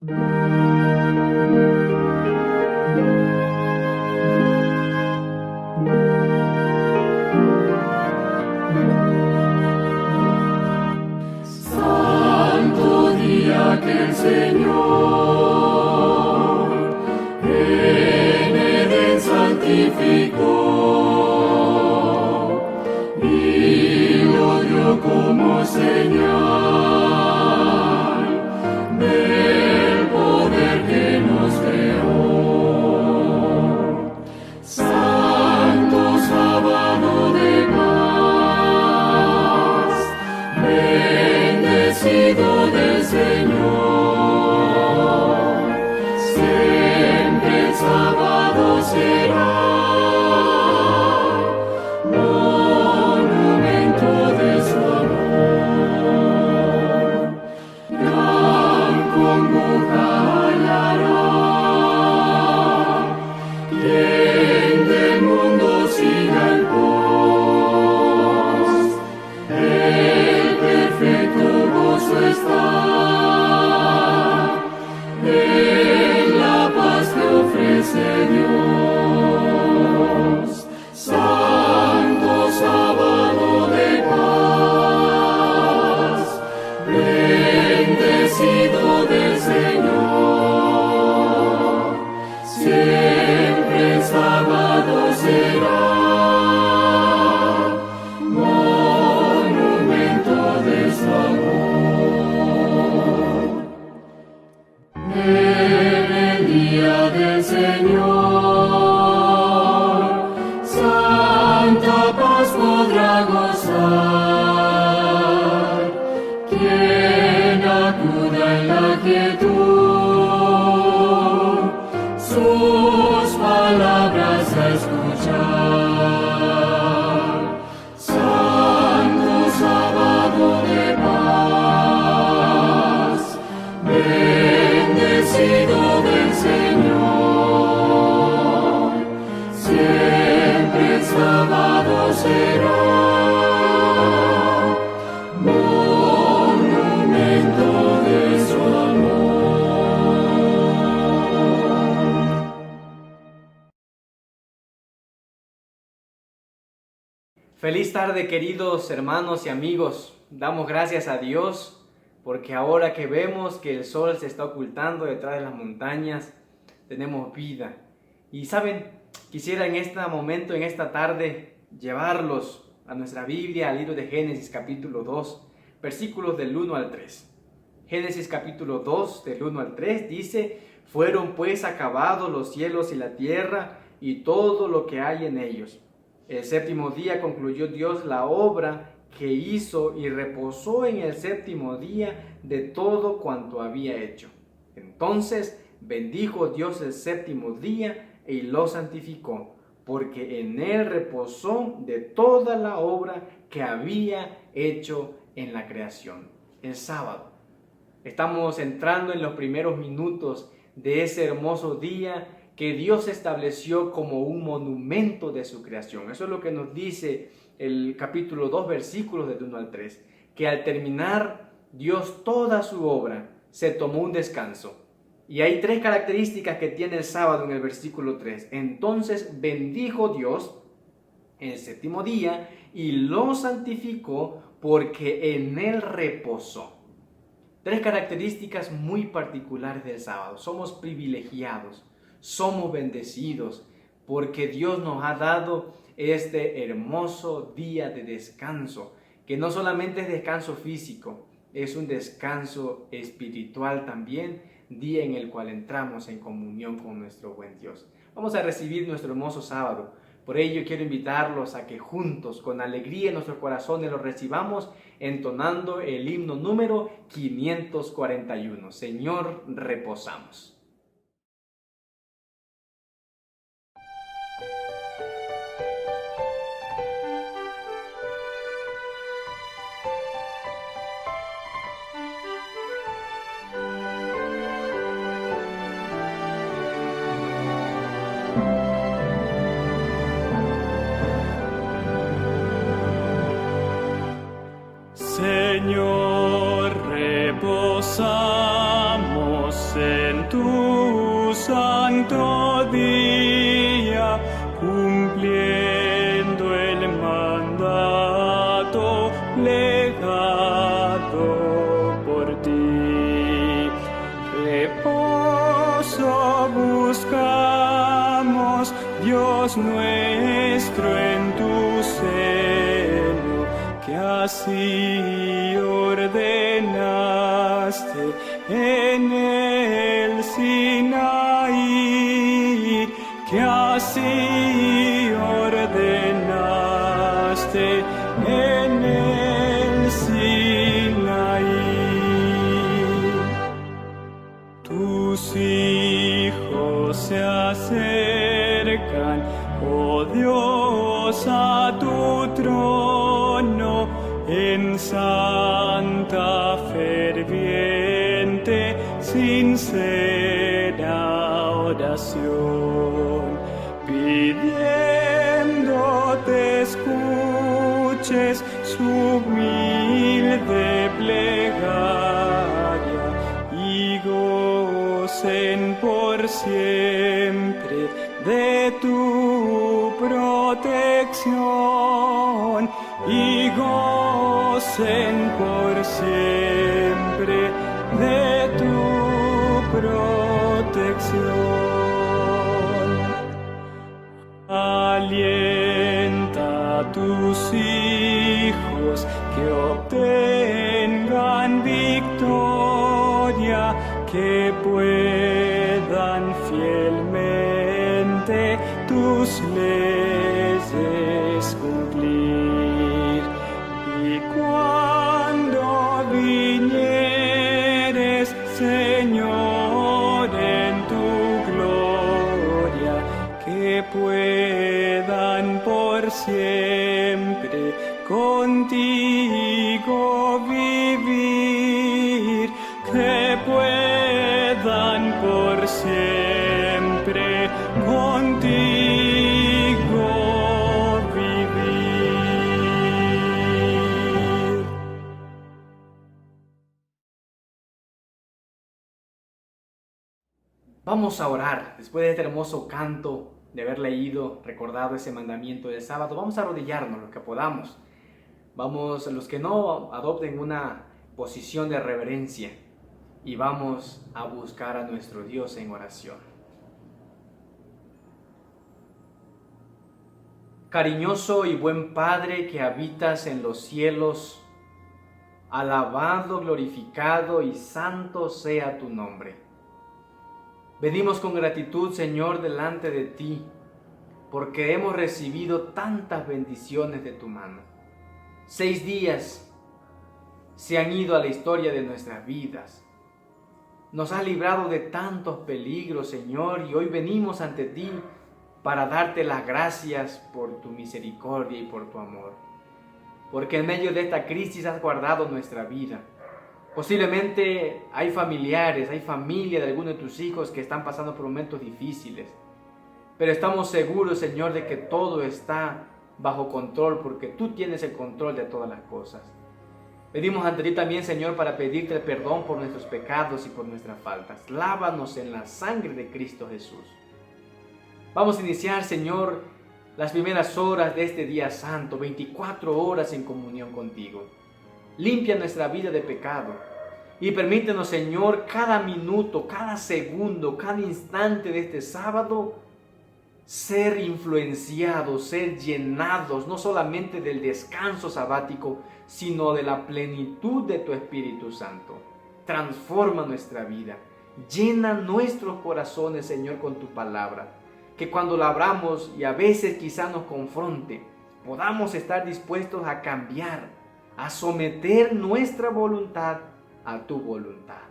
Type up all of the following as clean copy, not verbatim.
Santo día que el Señor en Edén santificó y lo dio como señal del poder que nos creó. Santo sábado de paz, bendecido del Señor, siempre el sábado será monumento de su amor. Gran congoja hallará quien del mundo siga el pos, el perfecto gozo está en la paz que ofrece Dios. Santo sábado de paz, bendecido del Señor, siempre el sábado será monumento de su amor. En el día del Señor, santa paz podrá gozar quien acuda en la quietud sus palabras a escuchar. Santo sábado de paz, bendecido del Señor, siempre el sábado será monumento de su amor. Feliz tarde, queridos hermanos y amigos. Damos gracias a Dios porque ahora que vemos que el sol se está ocultando detrás de las montañas, tenemos vida. Y saben, quisiera en este momento, en esta tarde, llevarlos a nuestra Biblia, al libro de Génesis capítulo 2, versículos del 1 al 3. Génesis capítulo 2, del 1 al 3 dice: fueron pues acabados los cielos y la tierra y todo lo que hay en ellos. El séptimo día concluyó Dios la obra que hizo y reposó en el séptimo día de todo cuanto había hecho. Entonces bendijo Dios el séptimo día y lo santificó, porque en él reposó de toda la obra que había hecho en la creación. El sábado. Estamos entrando en los primeros minutos de ese hermoso día que Dios estableció como un monumento de su creación. Eso es lo que nos dice el capítulo 2, versículos del 1 al 3, que al terminar Dios toda su obra, se tomó un descanso. Y hay tres características que tiene el sábado en el versículo 3. Entonces bendijo Dios el séptimo día y lo santificó porque en él reposó. Tres características muy particulares del sábado. Somos privilegiados, somos bendecidos porque Dios nos ha dado este hermoso día de descanso, que no solamente es descanso físico, es un descanso espiritual también, día en el cual entramos en comunión con nuestro buen Dios. Vamos a recibir nuestro hermoso sábado. Por ello quiero invitarlos a que juntos, con alegría en nuestros corazones, lo recibamos entonando el himno número 541. Señor, reposamos. Señor, reposamos. santo legado por ti. Reposo buscamos, Dios nuestro, en tu seno, que así ordenaste en el Sinaí, que así ordenaste en el Sinaí. Tus hijos se acercan, oh Dios, a tu trono, en santa, ferviente, sincera oración, pidiéndote escuches su humilde plegaria y gocen por siempre de tu protección, y gocen por siempre de tu protección. Alienta a tus hijos que obtengan victoria, que puedan fielmente tus leyes cumplir. Y cuando vinieres, Señor, en tu gloria, que puedan por siempre contigo vivir, que puedan por siempre contigo vivir. Vamos a orar después de este hermoso canto, de haber leído, recordado ese mandamiento del sábado. Vamos a arrodillarnos lo que podamos. Vamos, los que no, adopten una posición de reverencia y vamos a buscar a nuestro Dios en oración. Cariñoso y buen Padre que habitas en los cielos, alabado, glorificado y santo sea tu nombre. Venimos con gratitud, Señor, delante de ti, porque hemos recibido tantas bendiciones de tu mano. 6 días se han ido a la historia de nuestras vidas. Nos has librado de tantos peligros, Señor, y hoy venimos ante ti para darte las gracias por tu misericordia y por tu amor. Porque en medio de esta crisis has guardado nuestra vida. Posiblemente hay familiares, hay familia de algunos de tus hijos que están pasando por momentos difíciles. Pero estamos seguros, Señor, de que todo está bajo control, porque tú tienes el control de todas las cosas. Venimos ante ti también, Señor, para pedirte el perdón por nuestros pecados y por nuestras faltas. Lávanos en la sangre de Cristo Jesús. Vamos a iniciar, Señor, las primeras horas de este día santo, 24 horas en comunión contigo. Limpia nuestra vida de pecado y permítenos, Señor, cada minuto, cada segundo, cada instante de este sábado ser influenciados, ser llenados, no solamente del descanso sabático, sino de la plenitud de tu Espíritu Santo. Transforma nuestra vida, llena nuestros corazones, Señor, con tu palabra, que cuando la abramos y a veces quizá nos confronte, podamos estar dispuestos a cambiar, a someter nuestra voluntad a tu voluntad.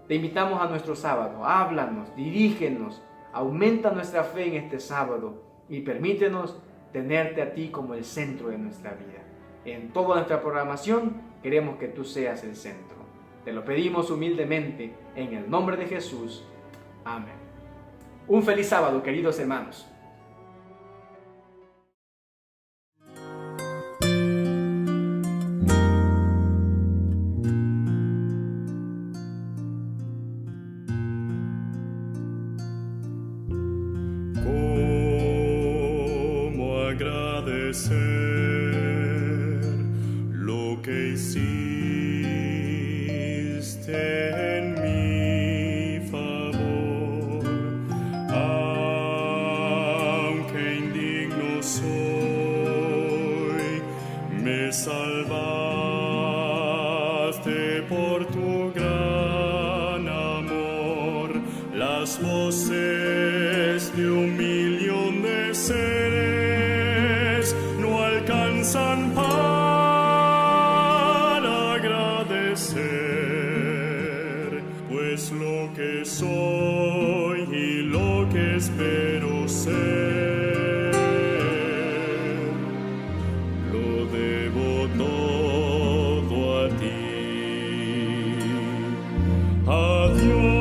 Te invitamos a nuestro sábado, háblanos, dirígenos, aumenta nuestra fe en este sábado y permítenos tenerte a ti como el centro de nuestra vida. En toda nuestra programación queremos que tú seas el centro. Te lo pedimos humildemente en el nombre de Jesús. Amén. Un feliz sábado, queridos hermanos. que hiciste en mi favor, aunque indigno soy, me salvaste por tu gran amor. Las voces de un millón de seres no alcanzan para agradecer, pues lo que soy y lo que espero ser, lo debo todo a ti. A Dios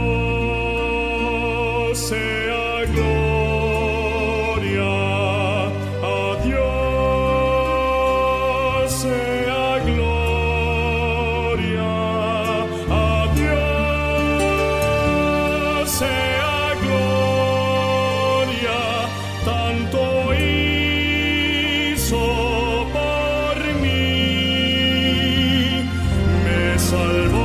sea gloria, a Dios sea gloria, a Dios sea gloria, tanto hizo por mí, me salvó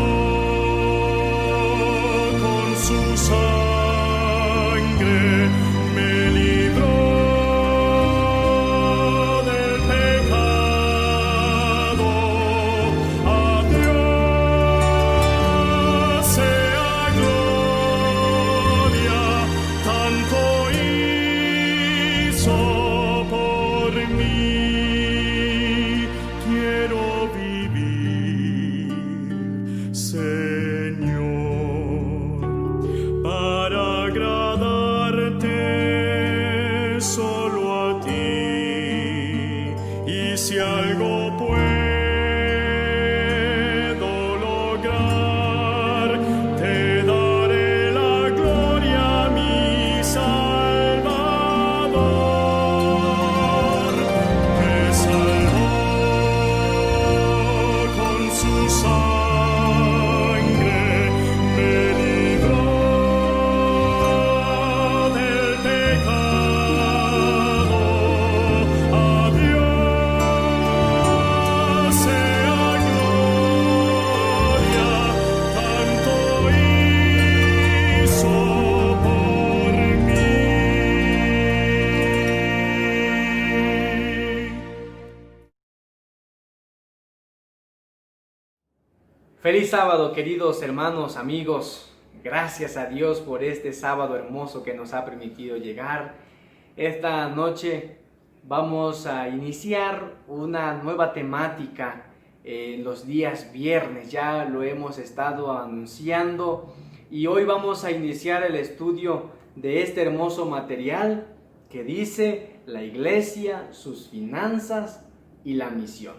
con su sangre, me libró del pecado. A Dios sea gloria, tanto hizo por mí. Quiero vivir, Señor, para agradarte solo a ti. Y si algo puedo lograr, te daré la gloria, mi Salvador. Me salvó con su sangre, me libró del pecado. A Dios sea gloria, tanto hizo por mí. Feliz sábado, queridos hermanos, amigos. Gracias a Dios por este sábado hermoso que nos ha permitido llegar. Esta noche vamos a iniciar una nueva temática en los días viernes. Ya lo hemos estado anunciando y hoy vamos a iniciar el estudio de este hermoso material que dice la iglesia, sus finanzas y la misión.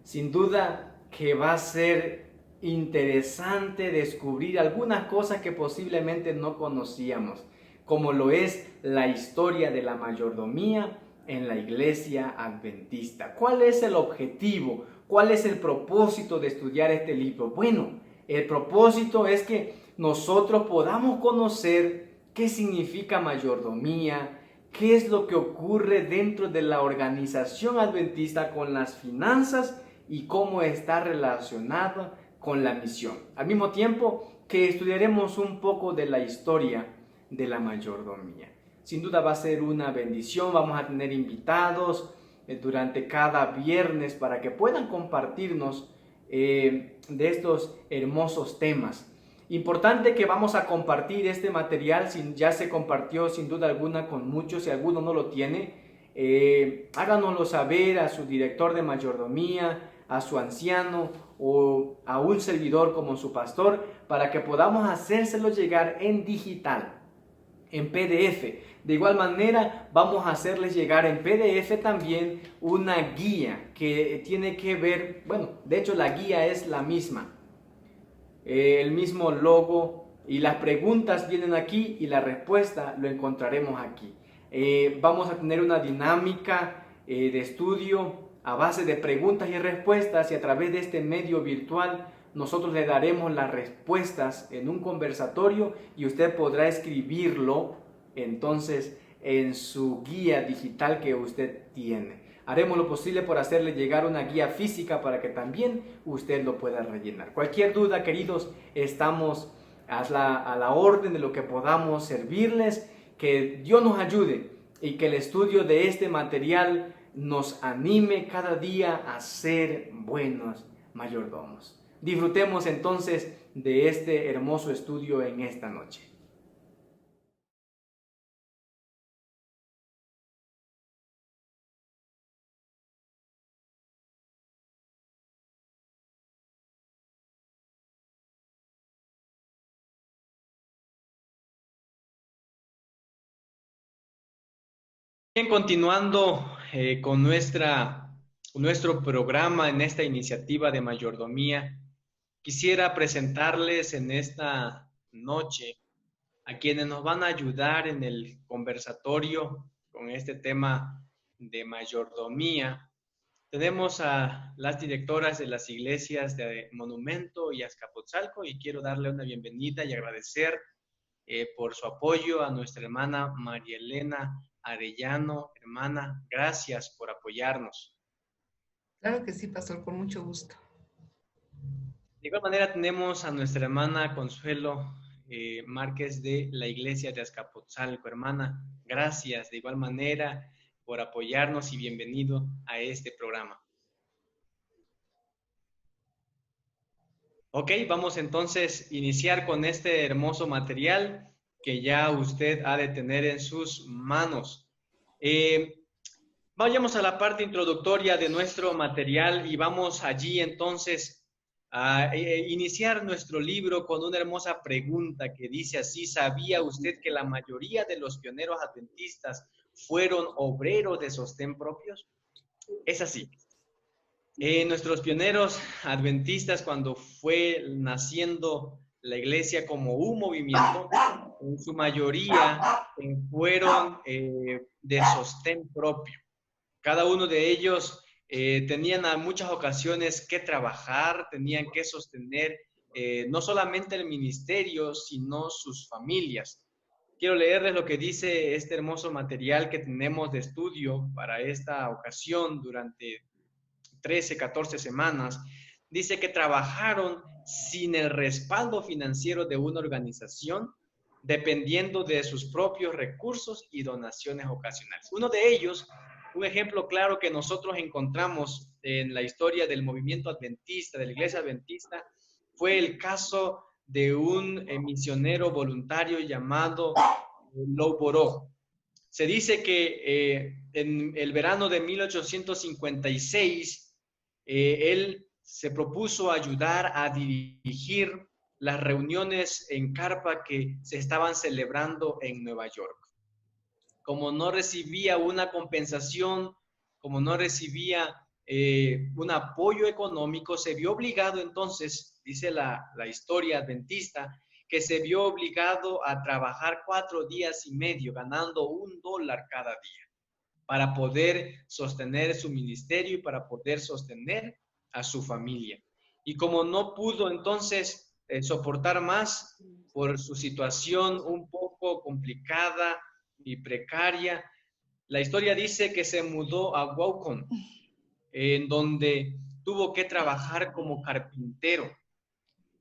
Sin duda que va a ser interesante descubrir algunas cosas que posiblemente no conocíamos, como lo es la historia de la mayordomía en la iglesia adventista. ¿Cuál es el objetivo? ¿Cuál es el propósito de estudiar este libro? Bueno, el propósito es que nosotros podamos conocer qué significa mayordomía, qué es lo que ocurre dentro de la organización adventista con las finanzas y cómo está relacionado con la misión. Al mismo tiempo que estudiaremos un poco de la historia de la mayordomía. Sin duda va a ser una bendición. Vamos a tener invitados durante cada viernes para que puedan compartirnos de estos hermosos temas. Importante que vamos a compartir este material, ya se compartió sin duda alguna con muchos. Si alguno no lo tiene, háganoslo saber a su director de mayordomía, a su anciano o a un servidor como su pastor, para que podamos hacérselo llegar en digital, en PDF. De igual manera vamos a hacerles llegar en PDF también una guía que tiene que ver, bueno, de hecho la guía es la misma, el mismo logo, y las preguntas vienen aquí y la respuesta lo encontraremos aquí. Vamos a tener una dinámica de estudio a base de preguntas y respuestas, y a través de este medio virtual nosotros le daremos las respuestas en un conversatorio y usted podrá escribirlo entonces en su guía digital que usted tiene. Haremos lo posible por hacerle llegar una guía física para que también usted lo pueda rellenar. Cualquier duda, queridos, estamos a la orden de lo que podamos servirles. Que Dios nos ayude y que el estudio de este material nos anime cada día a ser buenos mayordomos. Disfrutemos entonces de este hermoso estudio en esta noche. Bien, continuando con nuestro programa en esta iniciativa de mayordomía, quisiera presentarles en esta noche a quienes nos van a ayudar en el conversatorio con este tema de mayordomía. Tenemos a las directoras de las iglesias de Monumento y Azcapotzalco, y quiero darle una bienvenida y agradecer por su apoyo a nuestra hermana María Elena Arellano. Hermana, gracias por apoyarnos. Claro que sí, pastor, con mucho gusto. De igual manera tenemos a nuestra hermana Consuelo Márquez de la iglesia de Azcapotzalco. Hermana, gracias de igual manera por apoyarnos y bienvenido a este programa. Ok, vamos entonces a iniciar con este hermoso material que ya usted ha de tener en sus manos. Vayamos a la parte introductoria de nuestro material y vamos allí entonces a iniciar nuestro libro con una hermosa pregunta que dice así: ¿sabía usted que la mayoría de los pioneros adventistas fueron obreros de sostén propios? Es así. Nuestros pioneros adventistas, cuando fue naciendo la iglesia como un movimiento, en su mayoría fueron de sostén propio. Cada uno de ellos tenían a muchas ocasiones que trabajar, tenían que sostener no solamente el ministerio, sino sus familias. Quiero leerles lo que dice este hermoso material que tenemos de estudio para esta ocasión durante 13, 14 semanas. Dice que trabajaron sin el respaldo financiero de una organización, dependiendo de sus propios recursos y donaciones ocasionales. Uno de ellos, un ejemplo claro que nosotros encontramos en la historia del movimiento adventista, de la iglesia adventista, fue el caso de un misionero voluntario llamado Lou Boró. Se dice que en el verano de 1856, él se propuso ayudar a dirigir las reuniones en carpa que se estaban celebrando en Nueva York. Como no recibía una compensación, como no recibía un apoyo económico, se vio obligado entonces, dice la historia adventista, que se vio obligado a trabajar 4 días y medio, ganando $1 cada día, para poder sostener su ministerio y para poder sostener a su familia. Y como no pudo entonces soportar más por su situación un poco complicada y precaria, la historia dice que se mudó a Waucon, en donde tuvo que trabajar como carpintero.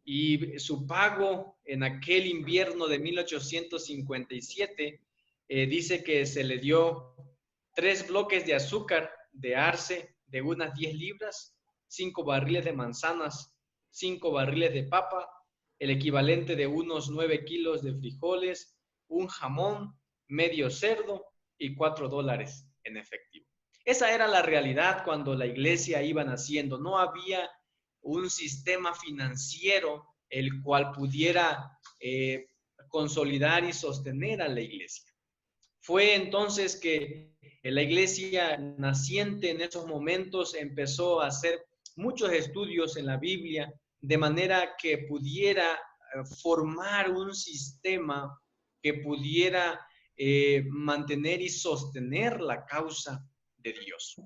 Y su pago en aquel invierno de 1857 dice que se le dio 3 bloques de azúcar de arce de unas 10 libras, 5 barriles de manzanas, 5 barriles de papa, el equivalente de unos 9 kilos de frijoles, un jamón, medio cerdo y $4 en efectivo. Esa era la realidad cuando la iglesia iba naciendo. No había un sistema financiero el cual pudiera consolidar y sostener a la iglesia. Fue entonces que la iglesia naciente en esos momentos empezó a hacer muchos estudios en la Biblia de manera que pudiera formar un sistema que pudiera mantener y sostener la causa de Dios.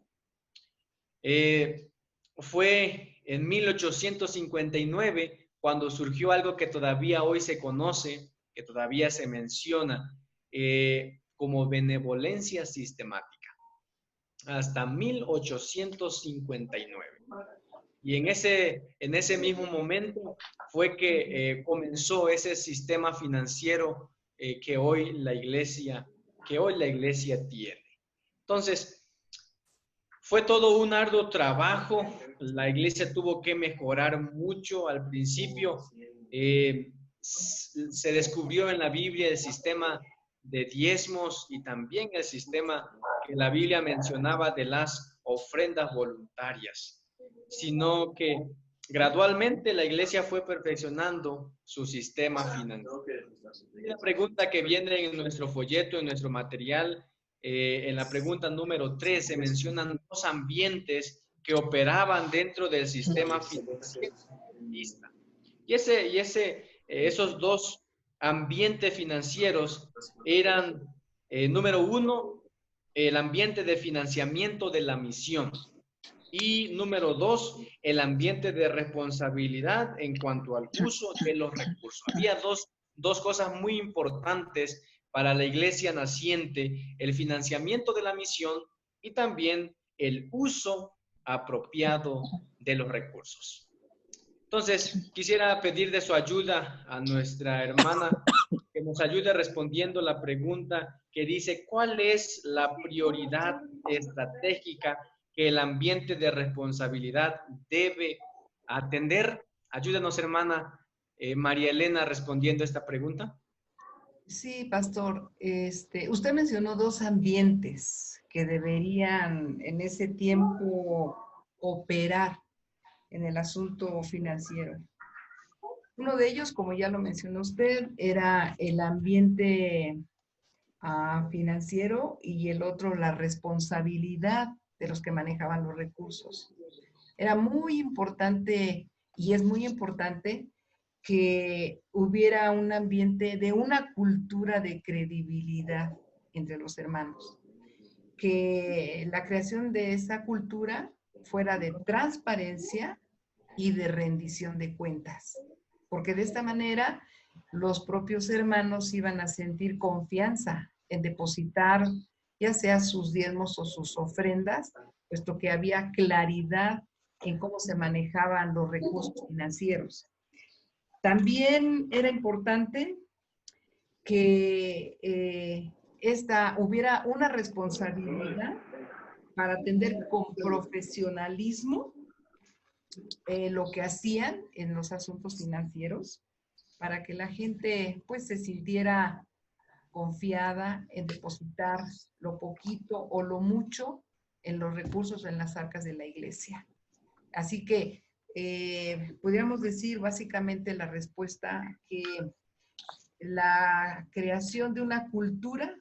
Fue en 1859 cuando surgió algo que todavía hoy se conoce, que todavía se menciona como benevolencia sistemática. hasta 1859. Y en ese mismo momento fue que comenzó ese sistema financiero que hoy la iglesia tiene. Entonces, fue todo un arduo trabajo. La iglesia tuvo que mejorar mucho al principio. Se descubrió en la Biblia el sistema de diezmos y también el sistema que la Biblia mencionaba de las ofrendas voluntarias, sino que gradualmente la iglesia fue perfeccionando su sistema financiero. La pregunta que viene en nuestro folleto, en nuestro material, en la pregunta número 3 se mencionan dos ambientes que operaban dentro del sistema financiero. Esos dos ambientes financieros eran, número uno, el ambiente de financiamiento de la misión. Y número dos, el ambiente de responsabilidad en cuanto al uso de los recursos. Había dos cosas muy importantes para la iglesia naciente: el financiamiento de la misión y también el uso apropiado de los recursos. Entonces, quisiera pedir de su ayuda a nuestra hermana que nos ayude respondiendo la pregunta que dice: ¿cuál es la prioridad estratégica que el ambiente de responsabilidad debe atender? Ayúdanos, hermana María Elena, respondiendo esta pregunta. Sí, pastor. Usted mencionó dos ambientes que deberían en ese tiempo operar en el asunto financiero. Uno de ellos, como ya lo mencionó usted, era el ambiente financiero, y el otro la responsabilidad de los que manejaban los recursos. Era muy importante y es muy importante que hubiera un ambiente de una cultura de credibilidad entre los hermanos, que la creación de esa cultura fuera de transparencia y de rendición de cuentas, porque de esta manera los propios hermanos iban a sentir confianza en depositar ya sea sus diezmos o sus ofrendas, puesto que había claridad en cómo se manejaban los recursos financieros. También era importante que hubiera una responsabilidad para atender con profesionalismo lo que hacían en los asuntos financieros, para que la gente pues se sintiera confiada en depositar lo poquito o lo mucho en los recursos en las arcas de la iglesia. Así que podríamos decir básicamente la respuesta que la creación de una cultura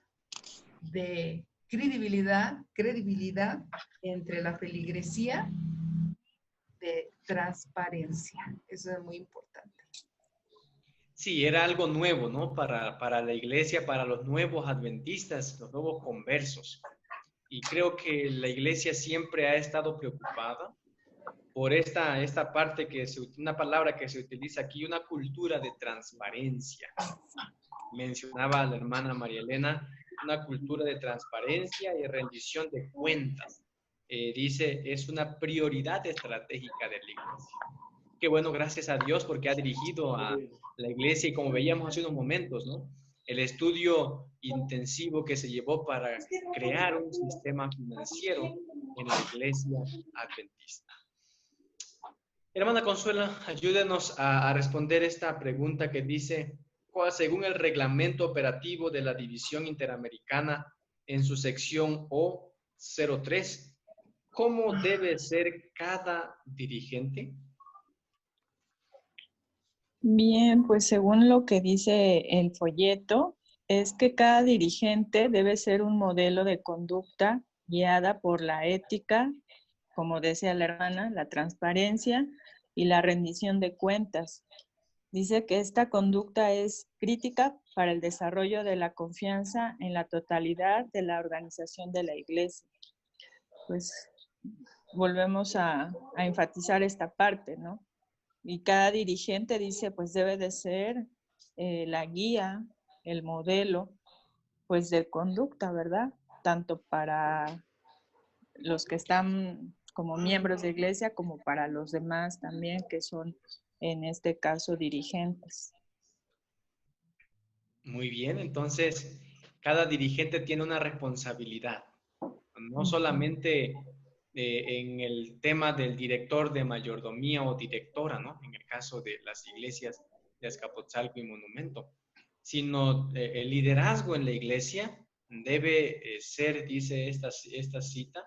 de credibilidad entre la feligresía, de transparencia. Eso es muy importante. Sí, era algo nuevo, ¿no? Para la iglesia, para los nuevos adventistas, los nuevos conversos. Y creo que la iglesia siempre ha estado preocupada por esta parte una palabra que se utiliza aquí, una cultura de transparencia. Mencionaba la hermana María Elena, una cultura de transparencia y rendición de cuentas. Dice, es una prioridad estratégica de la iglesia. Qué bueno, gracias a Dios, porque ha dirigido a la iglesia, y como veíamos hace unos momentos, ¿no? El estudio intensivo que se llevó para crear un sistema financiero en la iglesia adventista. Hermana Consuela, ayúdenos a responder esta pregunta que dice: según el reglamento operativo de la División Interamericana en su sección O03, ¿cómo debe ser cada dirigente? Bien, pues según lo que dice el folleto, es que cada dirigente debe ser un modelo de conducta guiada por la ética, como decía la hermana, la transparencia y la rendición de cuentas. Dice que esta conducta es crítica para el desarrollo de la confianza en la totalidad de la organización de la iglesia. Pues volvemos a enfatizar esta parte, ¿no? Y cada dirigente dice, pues debe de ser la guía, el modelo, pues de conducta, ¿verdad? Tanto para los que están como miembros de iglesia como para los demás también, que son en este caso dirigentes. Muy bien, entonces cada dirigente tiene una responsabilidad, no solamente en el tema del director de mayordomía o directora, ¿no? En el caso de las iglesias de Azcapotzalco y Monumento, sino el liderazgo en la iglesia debe ser, dice esta cita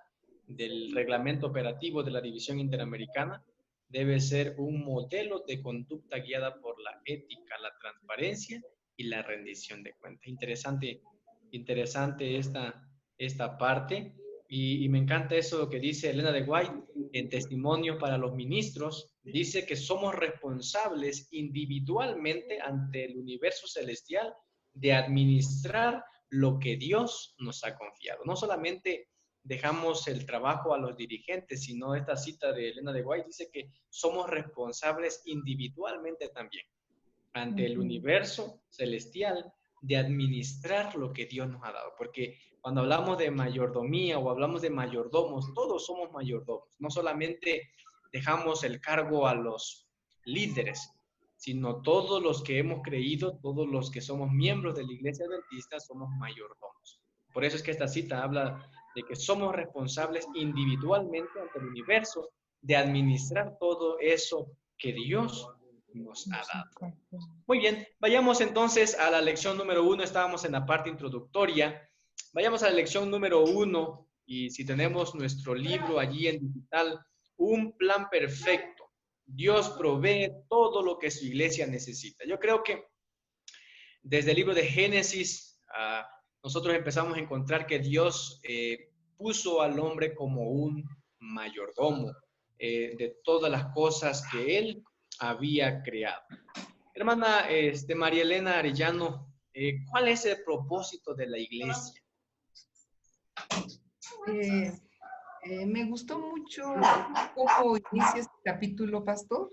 del reglamento operativo de la División Interamericana, debe ser un modelo de conducta guiada por la ética, la transparencia y la rendición de cuentas. Interesante esta parte. Y me encanta eso que dice Elena de White en Testimonio para los Ministros. Dice que somos responsables individualmente ante el universo celestial de administrar lo que Dios nos ha confiado. No solamente dejamos el trabajo a los dirigentes, sino esta cita de Elena de White dice que somos responsables individualmente también ante el universo celestial de administrar lo que Dios nos ha dado. Porque cuando hablamos de mayordomía o hablamos de mayordomos, todos somos mayordomos. No solamente dejamos el cargo a los líderes, sino todos los que hemos creído, todos los que somos miembros de la Iglesia Adventista, somos mayordomos. Por eso es que esta cita habla de que somos responsables individualmente ante el universo de administrar todo eso que Dios nos ha dado. Muy bien, vayamos entonces a la lección número 1. Estábamos en la parte introductoria. Vayamos a la lección número 1 y si tenemos nuestro libro allí en digital, Un plan perfecto. Dios provee todo lo que su iglesia necesita. Yo creo que desde el libro de Génesis, nosotros empezamos a encontrar que Dios puso al hombre como un mayordomo de todas las cosas que él había creado. Hermana María Elena Arellano, ¿cuál es el propósito de la iglesia? Me gustó mucho cómo inicia este capítulo, pastor,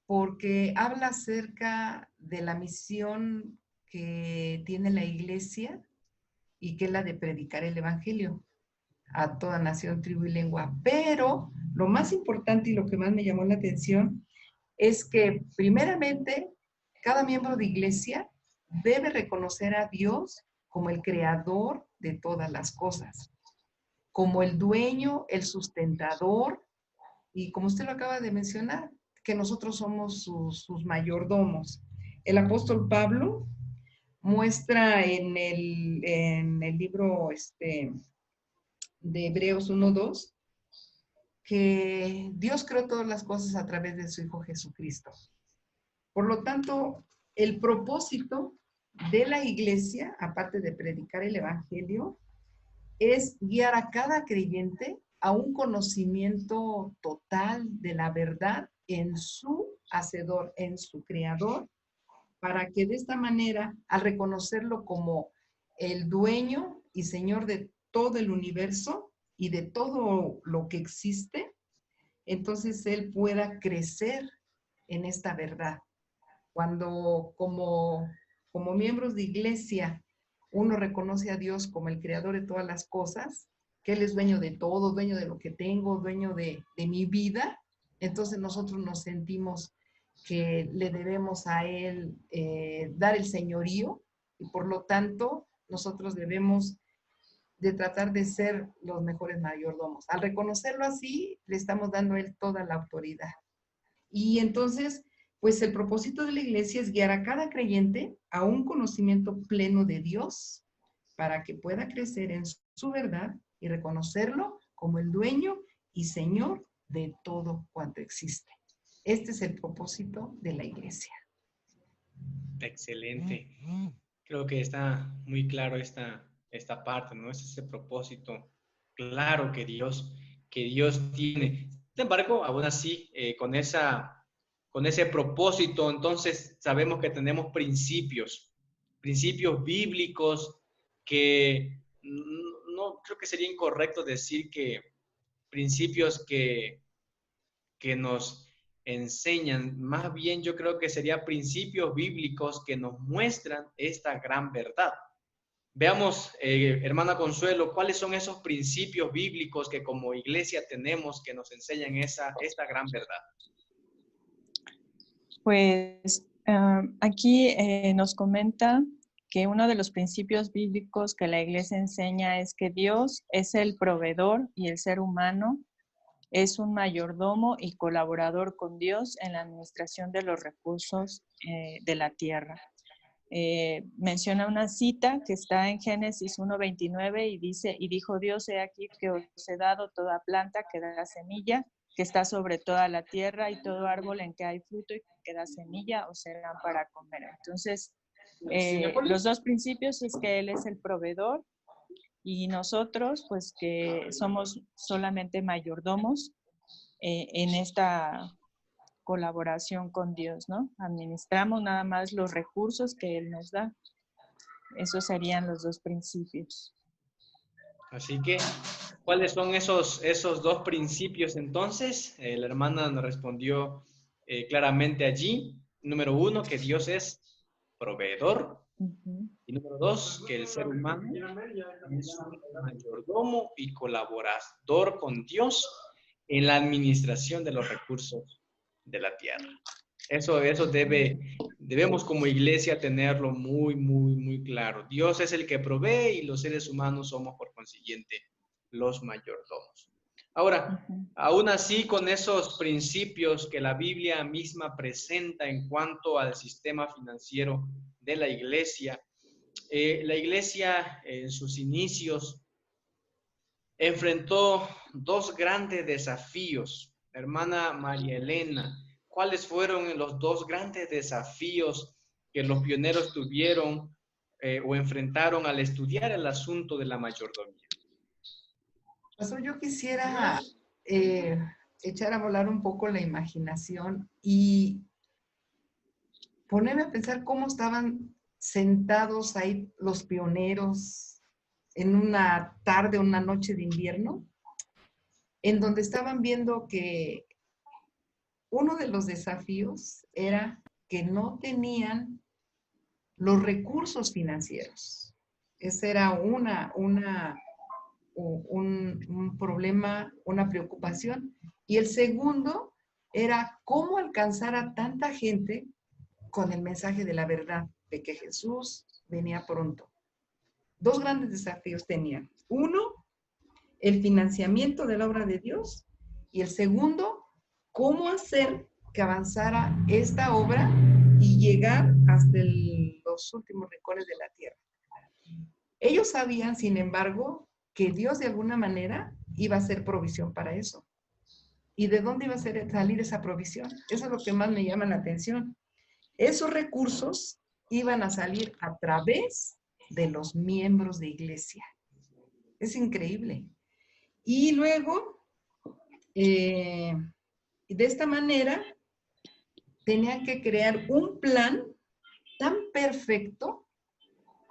porque habla acerca de la misión que tiene la iglesia y que es la de predicar el evangelio a toda nación, tribu y lengua. Pero lo más importante y lo que más me llamó la atención es que primeramente cada miembro de iglesia debe reconocer a Dios como el creador de todas las cosas, como el dueño, el sustentador, y como usted lo acaba de mencionar, que nosotros somos sus mayordomos. El apóstol Pablo muestra en el libro de Hebreos 1:2 que Dios creó todas las cosas a través de su Hijo Jesucristo. Por lo tanto, el propósito de la iglesia, aparte de predicar el evangelio, es guiar a cada creyente a un conocimiento total de la verdad en su hacedor, en su creador, para que de esta manera, al reconocerlo como el dueño y señor de todo el universo y de todo lo que existe, entonces él pueda crecer en esta verdad. Cuando como miembros de iglesia uno reconoce a Dios como el creador de todas las cosas, que Él es dueño de todo, dueño de lo que tengo, dueño de mi vida, entonces nosotros nos sentimos que le debemos a Él dar el señorío y por lo tanto nosotros debemos de tratar de ser los mejores mayordomos. Al reconocerlo así, le estamos dando a Él toda la autoridad. Y entonces, pues el propósito de la iglesia es guiar a cada creyente a un conocimiento pleno de Dios para que pueda crecer en su verdad y reconocerlo como el dueño y señor de todo cuanto existe. Este es el propósito de la iglesia. Excelente. Creo que está muy claro esta parte, ¿no? Es ese propósito claro que Dios tiene. Sin embargo, aún así, con ese propósito, entonces sabemos que tenemos principios bíblicos que no creo que sería incorrecto decir que principios que nos enseñan, más bien yo creo que serían principios bíblicos que nos muestran esta gran verdad. Veamos, hermana Consuelo, cuáles son esos principios bíblicos que como iglesia tenemos que nos enseñan esta gran verdad. Pues aquí nos comenta que uno de los principios bíblicos que la iglesia enseña es que Dios es el proveedor y el ser humano es un mayordomo y colaborador con Dios en la administración de los recursos de la tierra. Menciona una cita que está en Génesis 1:29 y dice, y dijo Dios, he aquí que os he dado toda planta que da semilla, que está sobre toda la tierra, y todo árbol en que hay fruto y que da semilla os serán para comer. Entonces, los dos principios es que Él es el proveedor y nosotros, pues que somos solamente mayordomos en esta colaboración con Dios, ¿no? Administramos nada más los recursos que Él nos da. Esos serían los dos principios. Así que, ¿cuáles son esos dos principios entonces? La hermana nos respondió claramente allí. Número 1, que Dios es proveedor. Y número 2, que el ser humano es un mayordomo y colaborador con Dios en la administración de los recursos de la tierra. Eso debemos como iglesia tenerlo muy, muy, muy claro. Dios es el que provee y los seres humanos somos por consiguiente los mayordomos. Ahora, aún así, con esos principios que la Biblia misma presenta en cuanto al sistema financiero de la iglesia en sus inicios enfrentó dos grandes desafíos. Hermana María Elena, ¿cuáles fueron los dos grandes desafíos que los pioneros tuvieron o enfrentaron al estudiar el asunto de la mayordomía? Pastor, yo quisiera echar a volar un poco la imaginación y ponerme a pensar cómo estaban sentados ahí los pioneros en una tarde, una noche de invierno, en donde estaban viendo que uno de los desafíos era que no tenían los recursos financieros. Ese era un problema, una preocupación. Y el segundo era cómo alcanzar a tanta gente con el mensaje de la verdad, de que Jesús venía pronto. Dos grandes desafíos tenían. Uno, el financiamiento de la obra de Dios, y el segundo, cómo hacer que avanzara esta obra y llegar hasta los últimos rincones de la tierra. Ellos sabían, sin embargo, que Dios de alguna manera iba a hacer provisión para eso. ¿Y de dónde iba a salir esa provisión? Eso es lo que más me llama la atención. Esos recursos iban a salir a través de los miembros de iglesia. Es increíble. Y luego, de esta manera, tenían que crear un plan tan perfecto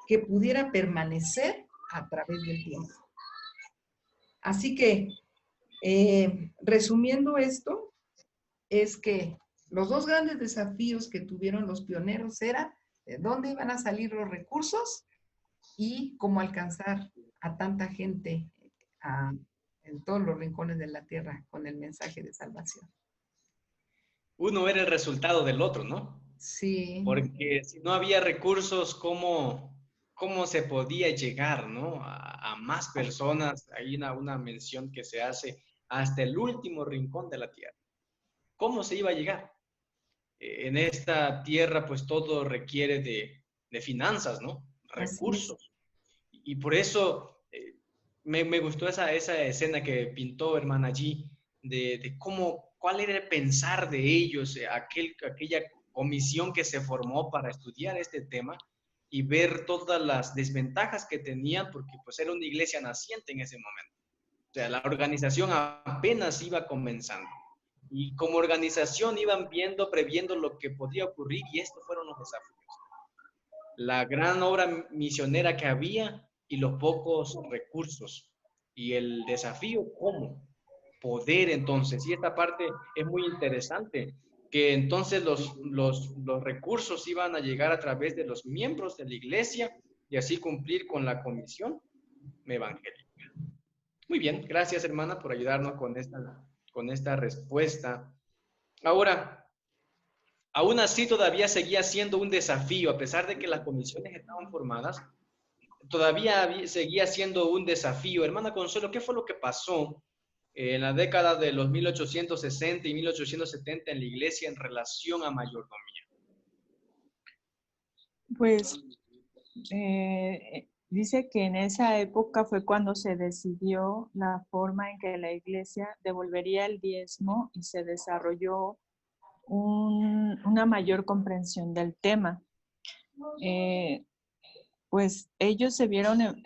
que pudiera permanecer a través del tiempo. Así que, resumiendo esto, es que los dos grandes desafíos que tuvieron los pioneros era de dónde iban a salir los recursos y cómo alcanzar a tanta gente en todos los rincones de la tierra con el mensaje de salvación. Uno era el resultado del otro, ¿no? Sí. Porque si no había recursos, ¿cómo se podía llegar, ¿no? a más personas? Hay una mención que se hace hasta el último rincón de la tierra. ¿Cómo se iba a llegar? En esta tierra, pues todo requiere de finanzas, ¿no? Recursos. Y por eso me gustó esa escena que pintó hermana allí, de cuál era el pensar de ellos, aquella comisión que se formó para estudiar este tema y ver todas las desventajas que tenían, porque pues era una iglesia naciente en ese momento. O sea, la organización apenas iba comenzando. Y como organización iban previendo lo que podía ocurrir, y estos fueron los desafíos. La gran obra misionera que había y los pocos recursos. Y el desafío, ¿cómo? Poder entonces. Y esta parte es muy interesante, que entonces los recursos iban a llegar a través de los miembros de la iglesia y así cumplir con la comisión evangélica. Muy bien, gracias hermana por ayudarnos con esta respuesta. Ahora, aún así todavía seguía siendo un desafío, a pesar de que las comisiones estaban formadas, todavía seguía siendo un desafío. Hermana Consuelo, ¿qué fue lo que pasó en la década de los 1860 y 1870 en la iglesia en relación a mayordomía? Pues dice que en esa época fue cuando se decidió la forma en que la iglesia devolvería el diezmo y se desarrolló una mayor comprensión del tema. Pues ellos se vieron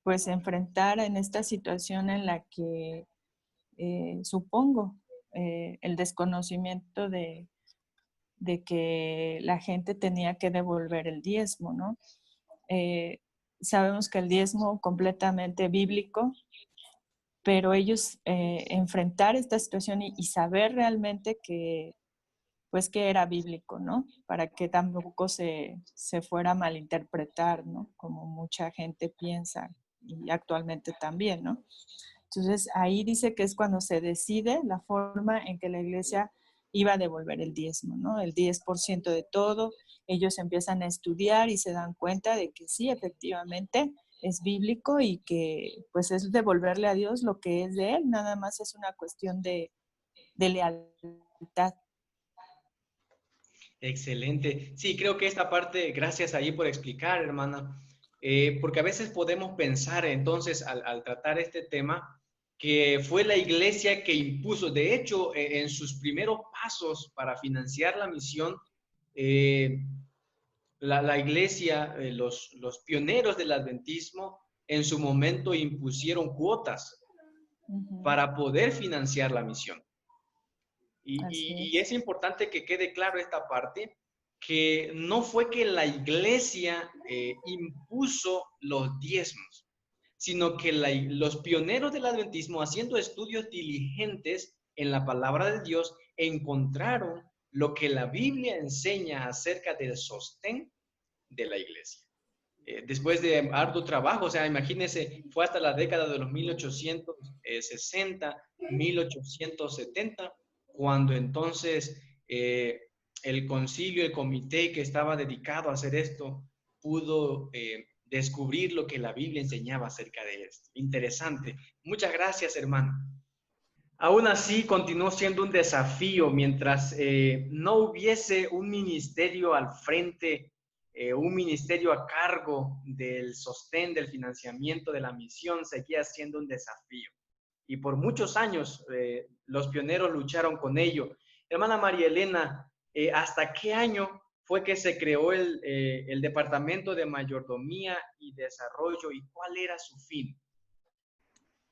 pues enfrentar en esta situación en la que supongo el desconocimiento de que la gente tenía que devolver el diezmo, ¿no? Sabemos que el diezmo completamente bíblico, pero ellos enfrentar esta situación y saber realmente que pues que era bíblico, ¿no? Para que tampoco se fuera a malinterpretar, ¿no? Como mucha gente piensa y actualmente también, ¿no? Entonces ahí dice que es cuando se decide la forma en que la iglesia iba a devolver el diezmo, ¿no? El 10% de todo. Ellos empiezan a estudiar y se dan cuenta de que sí, efectivamente, es bíblico y que pues es devolverle a Dios lo que es de Él. Nada más es una cuestión de lealtad. Excelente. Sí, creo que esta parte, gracias ahí por explicar, hermana, porque a veces podemos pensar entonces al tratar este tema que fue la iglesia que impuso, de hecho, en sus primeros pasos para financiar la misión, la iglesia, los pioneros del adventismo, en su momento impusieron cuotas para poder financiar la misión. Y es importante que quede claro esta parte, que no fue que la iglesia impuso los diezmos, sino que los pioneros del adventismo, haciendo estudios diligentes en la palabra de Dios, encontraron lo que la Biblia enseña acerca del sostén de la iglesia. Después de arduo trabajo, o sea, imagínense, fue hasta la década de los 1860, 1870, cuando entonces el concilio, el comité que estaba dedicado a hacer esto, pudo descubrir lo que la Biblia enseñaba acerca de esto. Interesante. Muchas gracias, hermano. Aún así, continuó siendo un desafío mientras no hubiese un ministerio al frente, un ministerio a cargo del sostén, del financiamiento de la misión, seguía siendo un desafío. Y por muchos años los pioneros lucharon con ello. Hermana María Elena, ¿hasta qué año fue que se creó el Departamento de Mayordomía y Desarrollo y cuál era su fin?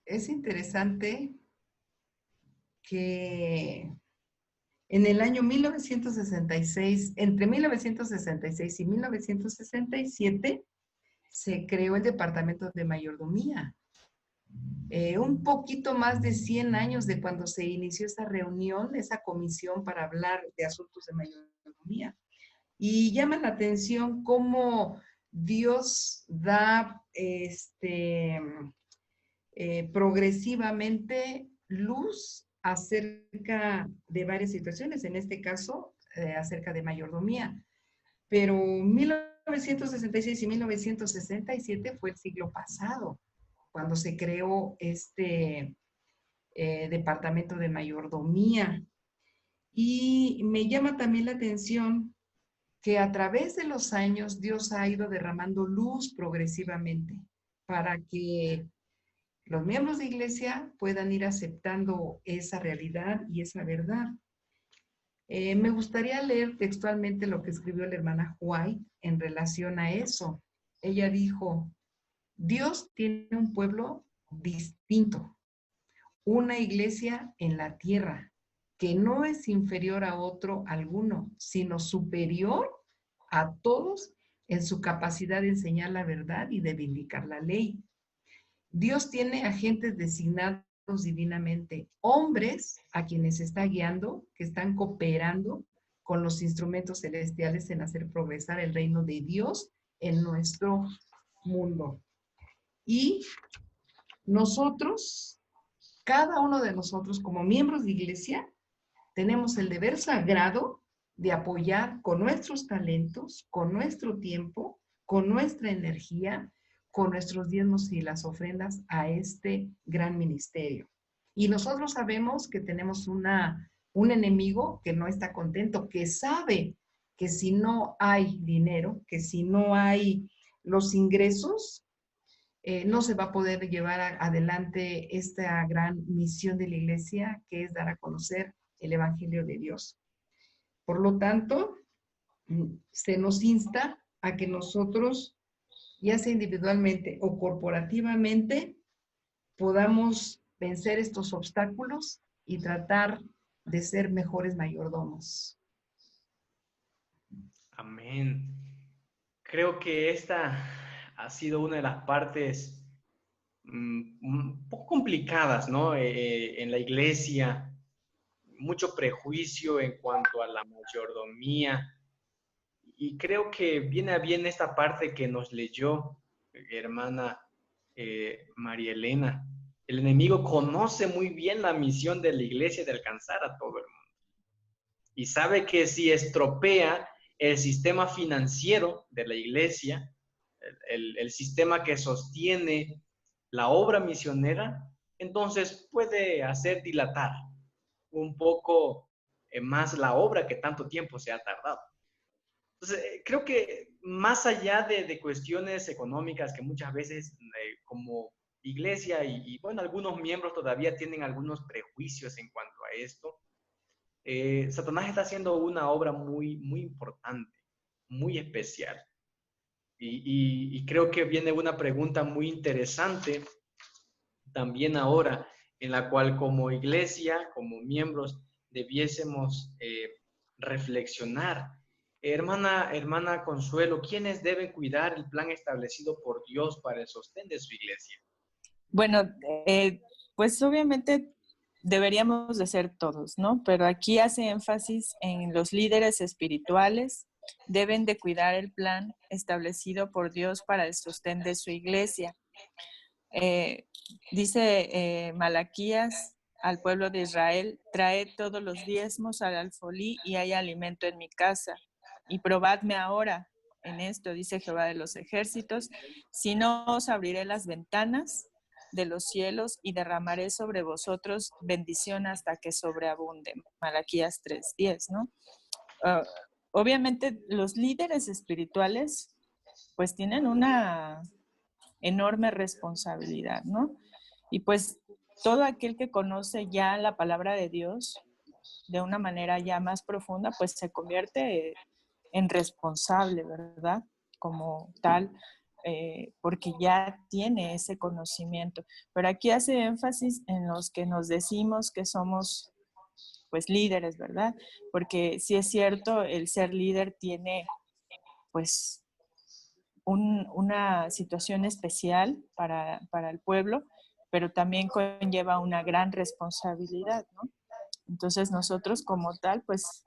Es interesante que en el año 1966, entre 1966 y 1967, se creó el Departamento de Mayordomía. Un poquito más de 100 años de cuando se inició esa reunión, esa comisión para hablar de asuntos de mayordomía. Y llama la atención cómo Dios da progresivamente luz acerca de varias situaciones, en este caso, acerca de mayordomía. Pero 1966 y 1967 fue el siglo pasado, cuando se creó este departamento de mayordomía. Y me llama también la atención que a través de los años Dios ha ido derramando luz progresivamente para que los miembros de iglesia puedan ir aceptando esa realidad y esa verdad. Me gustaría leer textualmente lo que escribió la hermana White en relación a eso. Ella dijo: Dios tiene un pueblo distinto, una iglesia en la tierra, que no es inferior a otro alguno, sino superior a todos en su capacidad de enseñar la verdad y de vindicar la ley. Dios tiene agentes designados divinamente, hombres a quienes está guiando, que están cooperando con los instrumentos celestiales en hacer progresar el reino de Dios en nuestro mundo. Y nosotros, cada uno de nosotros como miembros de iglesia, tenemos el deber sagrado de apoyar con nuestros talentos, con nuestro tiempo, con nuestra energía, con nuestros diezmos y las ofrendas a este gran ministerio. Y nosotros sabemos que tenemos un enemigo que no está contento, que sabe que si no hay dinero, que si no hay los ingresos, no se va a poder llevar adelante esta gran misión de la iglesia, que es dar a conocer el Evangelio de Dios. Por lo tanto, se nos insta a que nosotros, ya sea individualmente o corporativamente, podamos vencer estos obstáculos y tratar de ser mejores mayordomos. Amén. Creo que esta ha sido una de las partes un poco complicadas, ¿no? En la iglesia, mucho prejuicio en cuanto a la mayordomía. Y creo que viene a bien esta parte que nos leyó hermana María Elena. El enemigo conoce muy bien la misión de la iglesia de alcanzar a todo el mundo. Y sabe que si estropea el sistema financiero de la iglesia, el sistema que sostiene la obra misionera, entonces puede hacer dilatar un poco más la obra que tanto tiempo se ha tardado. Entonces, creo que más allá de cuestiones económicas que muchas veces como iglesia y bueno, algunos miembros todavía tienen algunos prejuicios en cuanto a esto, Satanás está haciendo una obra muy, muy importante, muy especial. Y creo que viene una pregunta muy interesante también ahora, en la cual como iglesia, como miembros, debiésemos reflexionar. Hermana Consuelo, ¿quiénes deben cuidar el plan establecido por Dios para el sostén de su iglesia? Bueno, pues obviamente deberíamos de ser todos, ¿no? Pero aquí hace énfasis en los líderes espirituales, deben de cuidar el plan establecido por Dios para el sostén de su iglesia. Dice Malaquías al pueblo de Israel: traed todos los diezmos al alfolí y hay alimento en mi casa. Y probadme ahora en esto, dice Jehová de los ejércitos, si no os abriré las ventanas de los cielos y derramaré sobre vosotros bendición hasta que sobreabunde. Malaquías 3:10, ¿no? Obviamente los líderes espirituales pues tienen una enorme responsabilidad, ¿no? Y pues todo aquel que conoce ya la palabra de Dios de una manera ya más profunda, pues se convierte en responsable, ¿verdad? Como tal, porque ya tiene ese conocimiento. Pero aquí hace énfasis en los que nos decimos que somos pues líderes, ¿verdad? Porque sí es cierto, el ser líder tiene pues una situación especial para el pueblo, pero también conlleva una gran responsabilidad, ¿no? Entonces nosotros como tal, pues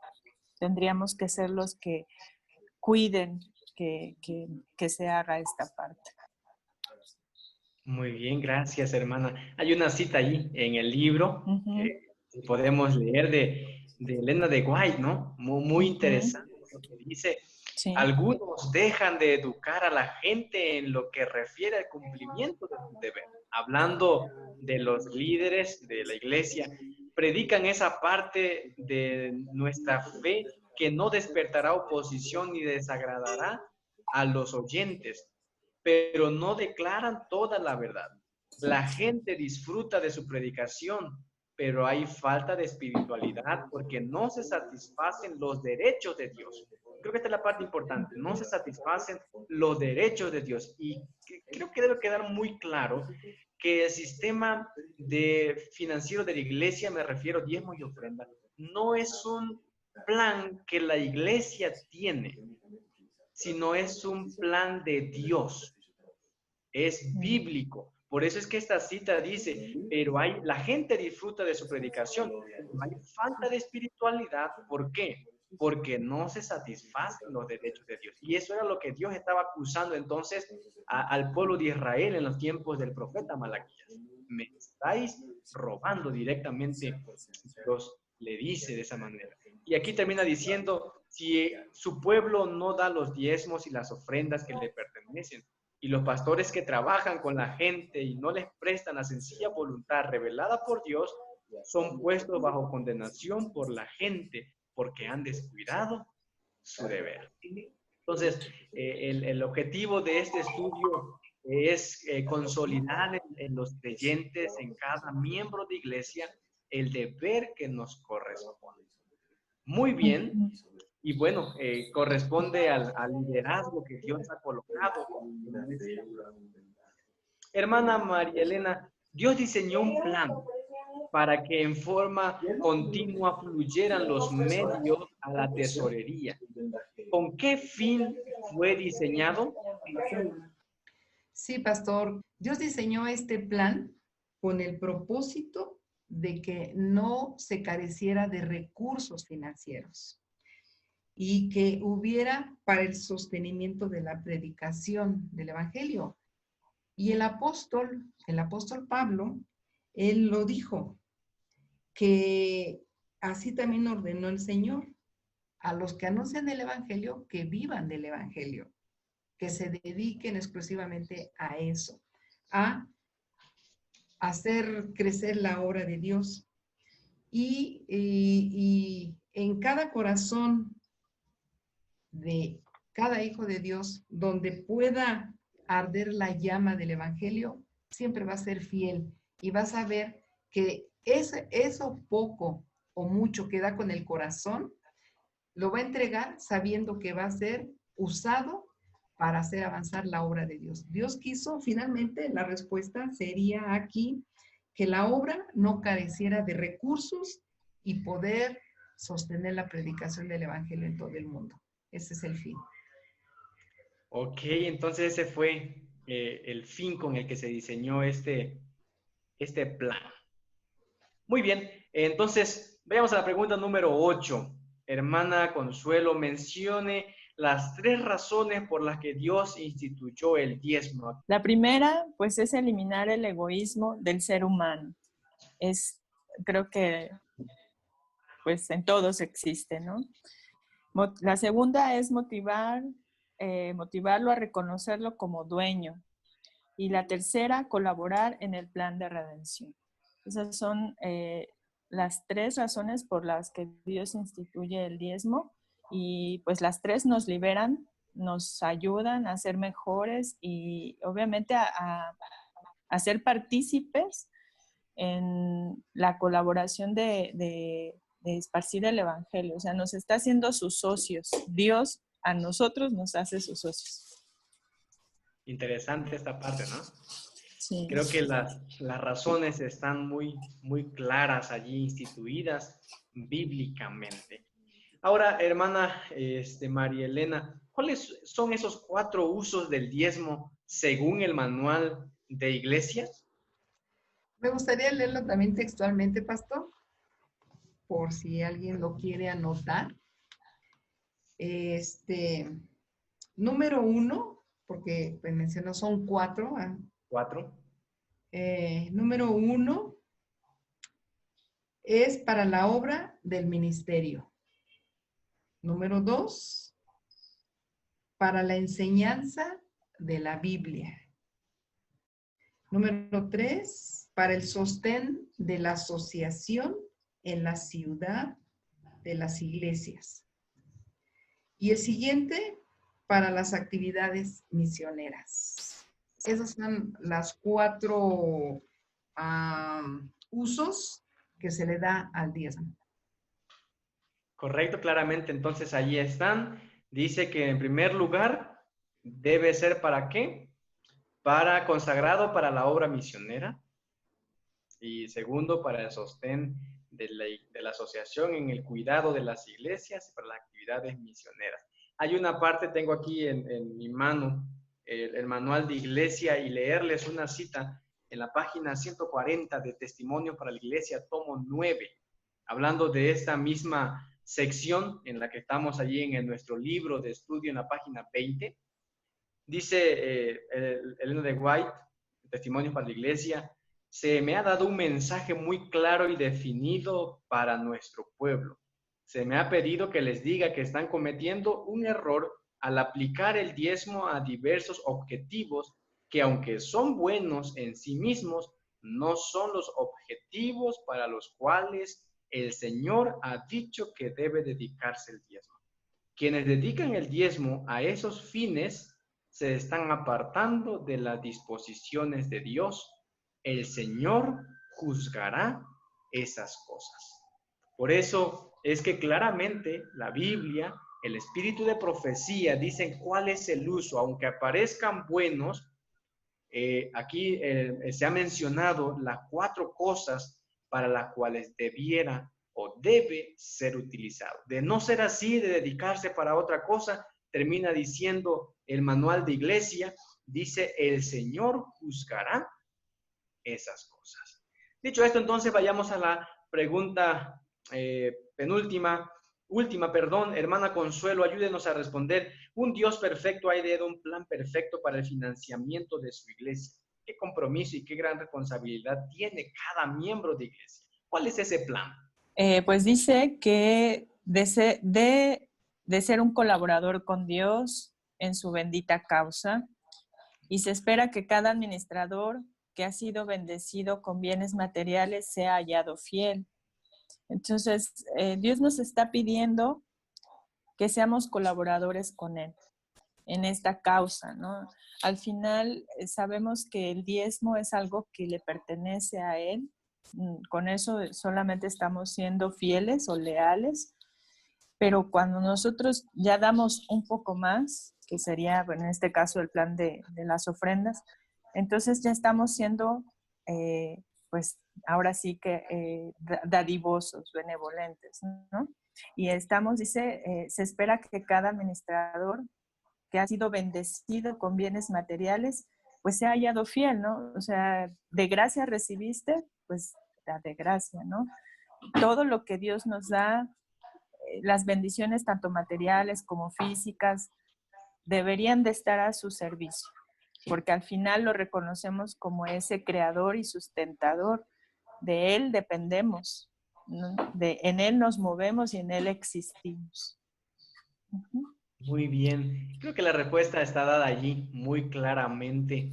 tendríamos que ser los que cuiden que se haga esta parte. Muy bien, gracias, hermana. Hay una cita ahí en el libro que podemos leer de Elena de White, ¿no? Muy interesante, porque dice, sí, algunos dejan de educar a la gente en lo que refiere al cumplimiento de su deber. Hablando de los líderes de la iglesia, predican esa parte de nuestra fe que no despertará oposición ni desagradará a los oyentes, pero no declaran toda la verdad. La gente disfruta de su predicación, pero hay falta de espiritualidad porque no se satisfacen los derechos de Dios. Creo que esta es la parte importante, no se satisfacen los derechos de Dios. Y creo que debe quedar muy claro que el sistema financiero de la iglesia, me refiero diezmo y ofrenda, no es un plan que la iglesia tiene, sino es un plan de Dios. Es bíblico. Por eso es que esta cita dice, pero la gente disfruta de su predicación. Hay falta de espiritualidad. ¿Por qué? porque no se satisfacen los derechos de Dios. Y eso era lo que Dios estaba acusando entonces al pueblo de Israel en los tiempos del profeta Malaquías. Me estáis robando directamente, Dios le dice de esa manera. Y aquí termina diciendo, si su pueblo no da los diezmos y las ofrendas que le pertenecen, y los pastores que trabajan con la gente y no les prestan la sencilla voluntad revelada por Dios, son puestos bajo condenación por la gente, porque han descuidado su deber. Entonces, el objetivo de este estudio es consolidar en los creyentes, en cada miembro de iglesia, el deber que nos corresponde. Muy bien. Y bueno, corresponde al liderazgo que Dios ha colocado. Hermana María Elena, Dios diseñó un plan para que en forma continua fluyeran los medios a la tesorería. ¿Con qué fin fue diseñado? Sí, pastor. Dios diseñó este plan con el propósito de que no se careciera de recursos financieros y que hubiera para el sostenimiento de la predicación del Evangelio. Y el apóstol Pablo, él lo dijo, que así también ordenó el Señor a los que anuncian el Evangelio, que vivan del Evangelio, que se dediquen exclusivamente a eso, a hacer crecer la obra de Dios. Y en cada corazón de cada hijo de Dios, donde pueda arder la llama del Evangelio, siempre va a ser fiel y vas a ver que eso poco o mucho que da con el corazón, lo va a entregar sabiendo que va a ser usado para hacer avanzar la obra de Dios. Dios quiso, finalmente, la respuesta sería aquí, que la obra no careciera de recursos y poder sostener la predicación del Evangelio en todo el mundo. Ese es el fin. Ok, entonces ese fue el fin con el que se diseñó este plan. Muy bien, entonces veamos a la pregunta número 8. Hermana Consuelo, mencione las 3 razones por las que Dios instituyó el diezmo. La primera, pues, es eliminar el egoísmo del ser humano. Creo que, pues, en todos existe, ¿no? La segunda es motivarlo a reconocerlo como dueño. Y la tercera, colaborar en el plan de redención. Esas son las 3 razones por las que Dios instituye el diezmo, y pues las 3 nos liberan, nos ayudan a ser mejores y obviamente a ser partícipes en la colaboración de esparcir el Evangelio. O sea, nos está haciendo sus socios. Dios a nosotros nos hace sus socios. Interesante esta parte, ¿no? Sí. Creo que las razones están muy, muy claras allí, instituidas bíblicamente. Ahora, hermana María Elena, ¿cuáles son esos 4 usos del diezmo según el manual de iglesia? Me gustaría leerlo también textualmente, pastor, por si alguien lo quiere anotar. Número 1, porque pues, mencionó son 4. 4. Número 1 es para la obra del ministerio. Número 2, para la enseñanza de la Biblia. Número 3, para el sostén de la asociación en la ciudad de las iglesias. Y el siguiente, para las actividades misioneras. Esos son las 4 usos que se le da al diezmo. Correcto, claramente. Entonces, allí están. Dice que en primer lugar debe ser ¿para qué? Para consagrado para la obra misionera. Y segundo, para el sostén de la asociación en el cuidado de las iglesias y para las actividades misioneras. Hay una parte, tengo aquí en mi mano, el manual de iglesia, y leerles una cita en la página 140 de Testimonios para la Iglesia, tomo 9, hablando de esta misma sección en la que estamos allí en nuestro libro de estudio en la página 20. Dice Ellen de White, Testimonios para la Iglesia, se me ha dado un mensaje muy claro y definido para nuestro pueblo. Se me ha pedido que les diga que están cometiendo un error al aplicar el diezmo a diversos objetivos que, aunque son buenos en sí mismos, no son los objetivos para los cuales el Señor ha dicho que debe dedicarse el diezmo. Quienes dedican el diezmo a esos fines se están apartando de las disposiciones de Dios. El Señor juzgará esas cosas. Por eso es que claramente la Biblia, el espíritu de profecía, dicen cuál es el uso, aunque parezcan buenos. Aquí se ha mencionado las 4 cosas para las cuales debiera o debe ser utilizado. De no ser así, de dedicarse para otra cosa, termina diciendo el manual de iglesia, dice, el Señor juzgará esas cosas. Dicho esto, entonces vayamos a la pregunta hermana Consuelo, ayúdenos a responder. Un Dios perfecto ha ideado un plan perfecto para el financiamiento de su iglesia. ¿Qué compromiso y qué gran responsabilidad tiene cada miembro de iglesia? ¿Cuál es ese plan? Pues dice que de ser un colaborador con Dios en su bendita causa, y se espera que cada administrador que ha sido bendecido con bienes materiales sea hallado fiel. Entonces, Dios nos está pidiendo que seamos colaboradores con Él en esta causa, ¿no? Al final, sabemos que el diezmo es algo que le pertenece a Él. Con eso solamente estamos siendo fieles o leales, pero cuando nosotros ya damos un poco más, que sería, bueno, en este caso el plan de las ofrendas, entonces ya estamos siendo, pues ahora sí que dadivosos, benevolentes, ¿no? Y estamos, dice, se espera que cada administrador que ha sido bendecido con bienes materiales, pues se ha hallado fiel, ¿no? O sea, de gracia recibiste, pues da de gracia, ¿no? Todo lo que Dios nos da, las bendiciones tanto materiales como físicas, deberían de estar a su servicio, porque al final lo reconocemos como ese creador y sustentador. De Él dependemos, ¿no? En Él nos movemos y en Él existimos. Uh-huh. Muy bien. Creo que la respuesta está dada allí muy claramente.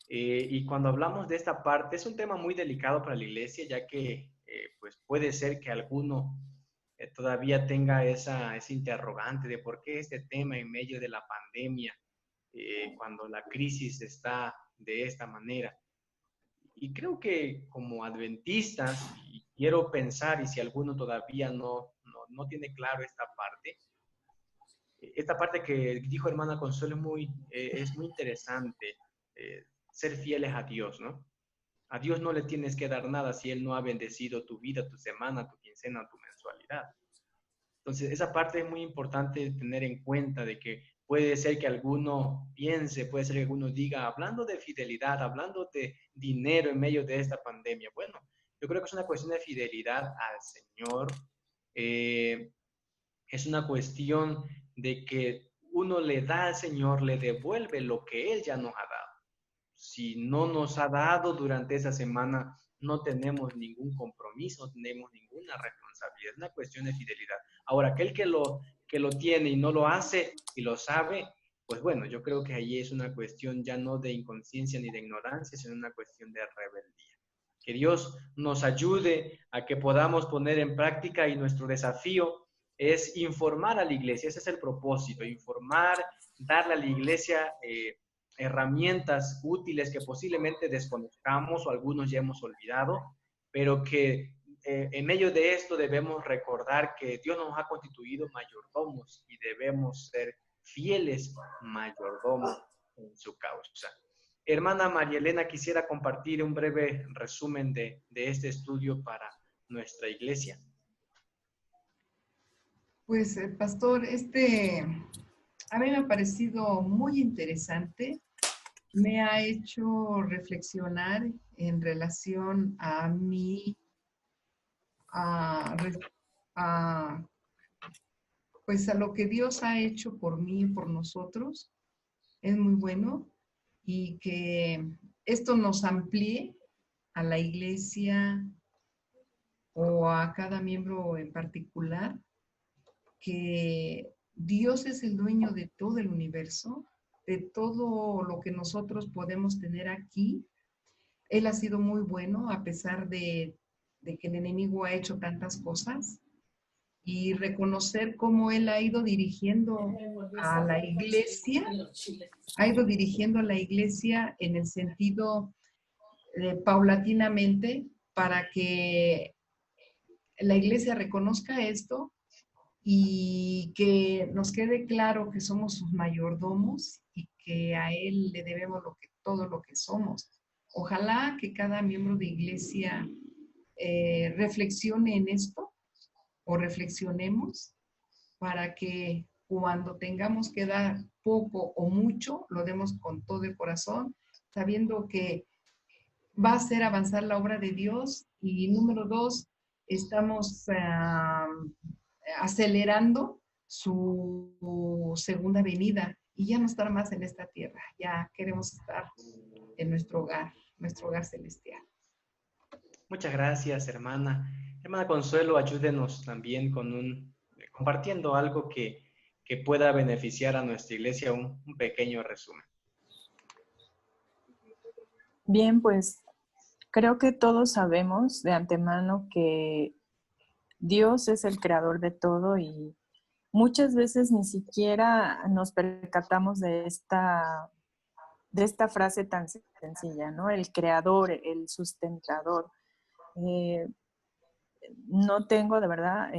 Y cuando hablamos de esta parte, es un tema muy delicado para la iglesia, ya que pues puede ser que alguno todavía tenga ese interrogante de por qué este tema en medio de la pandemia, cuando la crisis está de esta manera. Y creo que como adventistas, y quiero pensar, y si alguno todavía no tiene claro esta parte que dijo hermana Consuelo es muy interesante, ser fieles a Dios, ¿no? A Dios no le tienes que dar nada si Él no ha bendecido tu vida, tu semana, tu quincena, tu mensualidad. Entonces, esa parte es muy importante tener en cuenta de que puede ser que alguno piense, puede ser que alguno diga, hablando de fidelidad, hablando de dinero en medio de esta pandemia. Bueno, yo creo que es una cuestión de fidelidad al Señor. Es una cuestión de que uno le da al Señor, le devuelve lo que Él ya nos ha dado. Si no nos ha dado durante esa semana, no tenemos ningún compromiso, no tenemos ninguna responsabilidad. Es una cuestión de fidelidad. Ahora, aquel que lo tiene y no lo hace y lo sabe, pues bueno, yo creo que ahí es una cuestión ya no de inconsciencia ni de ignorancia, sino una cuestión de rebeldía. Que Dios nos ayude a que podamos poner en práctica, y nuestro desafío es informar a la iglesia. Ese es el propósito, informar, darle a la iglesia herramientas útiles que posiblemente desconozcamos o algunos ya hemos olvidado, pero que en medio de esto debemos recordar que Dios nos ha constituido mayordomos y debemos ser fieles mayordomos en su causa. Hermana María Elena, quisiera compartir un breve resumen de este estudio para nuestra iglesia. Pues, pastor, a mí me ha parecido muy interesante. Me ha hecho reflexionar en relación a pues a lo que Dios ha hecho por mí y por nosotros. Es muy bueno y que esto nos amplíe a la iglesia o a cada miembro en particular, que Dios es el dueño de todo el universo, de todo lo que nosotros podemos tener aquí. Él ha sido muy bueno a pesar de que el enemigo ha hecho tantas cosas, y reconocer cómo Él ha ido dirigiendo a la iglesia, en el sentido paulatinamente, para que la iglesia reconozca esto y que nos quede claro que somos sus mayordomos y que a Él le debemos todo lo que somos. Ojalá que cada miembro de iglesia reflexione en esto, o reflexionemos, para que cuando tengamos que dar poco o mucho, lo demos con todo el corazón, sabiendo que va a hacer avanzar la obra de Dios. Y número 2, estamos acelerando su segunda venida y ya no estar más en esta tierra, ya queremos estar en nuestro hogar celestial. Muchas gracias, hermana. Hermana Consuelo, ayúdenos también compartiendo algo que pueda beneficiar a nuestra iglesia, un pequeño resumen. Bien, pues creo que todos sabemos de antemano que Dios es el creador de todo y muchas veces ni siquiera nos percatamos de esta frase tan sencilla, ¿no? El creador, el sustentador. No tengo de verdad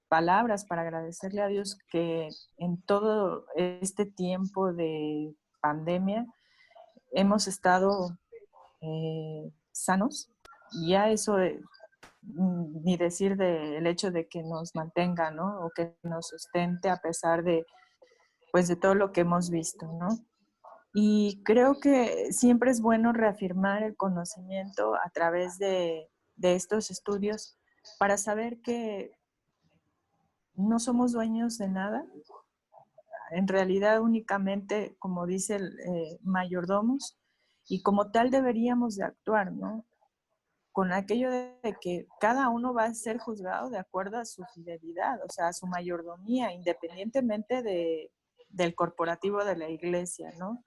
palabras para agradecerle a Dios que en todo este tiempo de pandemia hemos estado sanos, y ya eso ni decir del hecho de que nos mantenga, ¿no? O que nos sustente a pesar de, pues, de todo lo que hemos visto, ¿no? Y creo que siempre es bueno reafirmar el conocimiento a través de estos estudios para saber que no somos dueños de nada. En realidad únicamente, como dice el mayordomos, y como tal deberíamos de actuar, ¿no? Con aquello de que cada uno va a ser juzgado de acuerdo a su fidelidad, o sea, a su mayordomía, independientemente del corporativo de la iglesia, ¿no?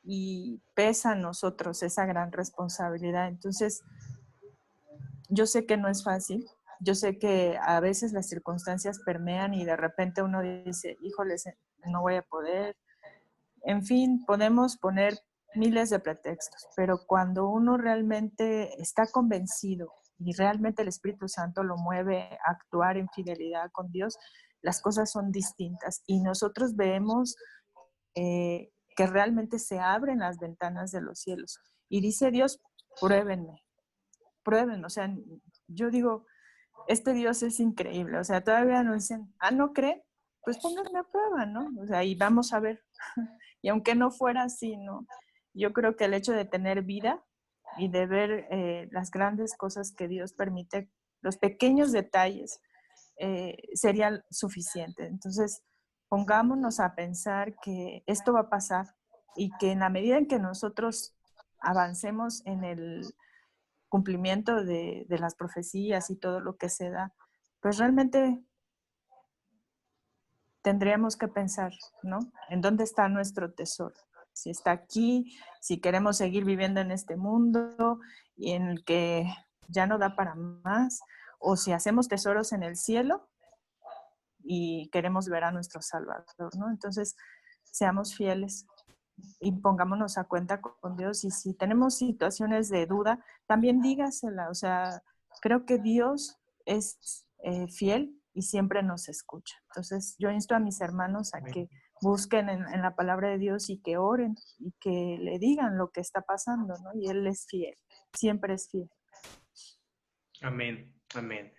Y pesa a nosotros esa gran responsabilidad. Entonces, yo sé que no es fácil, yo sé que a veces las circunstancias permean y de repente uno dice, híjoles, no voy a poder. En fin, podemos poner miles de pretextos, pero cuando uno realmente está convencido y realmente el Espíritu Santo lo mueve a actuar en fidelidad con Dios, las cosas son distintas y nosotros vemos que realmente se abren las ventanas de los cielos. Y dice Dios, pruébenme, o sea, yo digo, este Dios es increíble, o sea, todavía nos dicen, ¿no cree? Pues pónganme a prueba, ¿no? O sea, y vamos a ver. Y aunque no fuera así, ¿no? Yo creo que el hecho de tener vida y de ver las grandes cosas que Dios permite, los pequeños detalles, sería suficiente. Entonces, pongámonos a pensar que esto va a pasar y que en la medida en que nosotros avancemos en el cumplimiento de las profecías y todo lo que se da, pues realmente tendríamos que pensar, ¿no? ¿En dónde está nuestro tesoro? Si está aquí, si queremos seguir viviendo en este mundo y en el que ya no da para más, o si hacemos tesoros en el cielo y queremos ver a nuestro Salvador, ¿no? Entonces, seamos fieles y pongámonos a cuenta con Dios. Y si tenemos situaciones de duda, también dígasela. O sea, creo que Dios es fiel y siempre nos escucha. Entonces, yo insto a mis hermanos a que busquen en la palabra de Dios y que oren y que le digan lo que está pasando, ¿no? Y Él es fiel, siempre es fiel. Amén, amén.